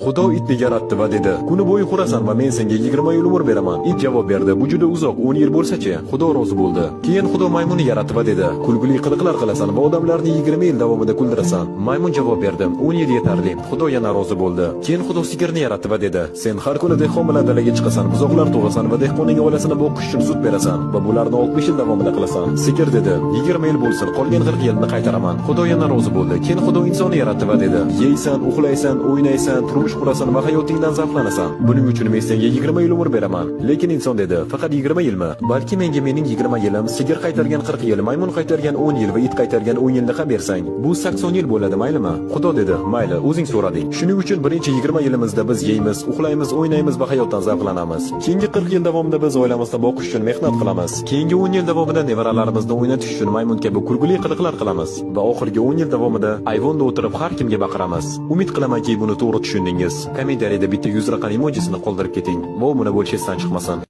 Xudo itni yaratdi va dedi: "Kuni bo'yi xurasan va men senga 20 yil umr beraman." It javob berdi: "Bu juda uzoq, 10 yil bo'lsa-chi?" Xudo rozi bo'ldi. Keyin Xudo maymunni yaratdi va dedi: "Kulgili qiliqlar qilasan va odamlarni 20 yil davomida kuldirasan." Maymun javob berdi: "10 yil yetarli." Xudo yana rozi bo'ldi. Keyin Xudo sigirni yaratdi va dedi: "Sen har kuni dehqon bilan dalaga chiqasan, buzoqlar tug'asan va dehqonning oilasini boqish uchun sut berasan va bularni 60 yil davomida qilasan." Sigir dedi: "20 yil bo'lsin, qolgan 40 yilni qaytaraman." Xudo yana rozi bo'ldi. Keyin Xudo insonni yaratdi va dedi: "Yeysan, uxlaysan, o'ynaysan, turmush qurasan va hayotingdan zavqlanasan. Buning uchun men senga 20 yil umr beraman." Lekin inson dedi: "Faqat 20 yilmi? Balki menga mening 20 yilim, sigir qaytargan 40 yil, maymun qaytargan 10 yil va it qaytargan 10 yilni ham bersang, bu 80 yil bo'ladi, maylimi?" Xudo dedi: "Mayli, o'zing so'rading. Shuning uchun birinchi 20 yilimizda biz yeymiz, uxlaymiz, o'ynaymiz va hayotdan zavqlanamiz. Keyingi 40 yil davomida biz oilamizni boqish uchun mehnat qilamiz. Keyingi 10 yil davomida nevaralarimizni o'ynatish uchun maymun kabi kulgili qiliqlar qilamiz va oxirgi 10 yil davomida ayvonda o'tirib har kimga baqiramiz." Umid qilamanki, buni to'g'ri tushundingiz. Kommentariyada bitta 100 raqam emojisini qoldirib keting. Va buni bo'lishingizdan chiqmasin.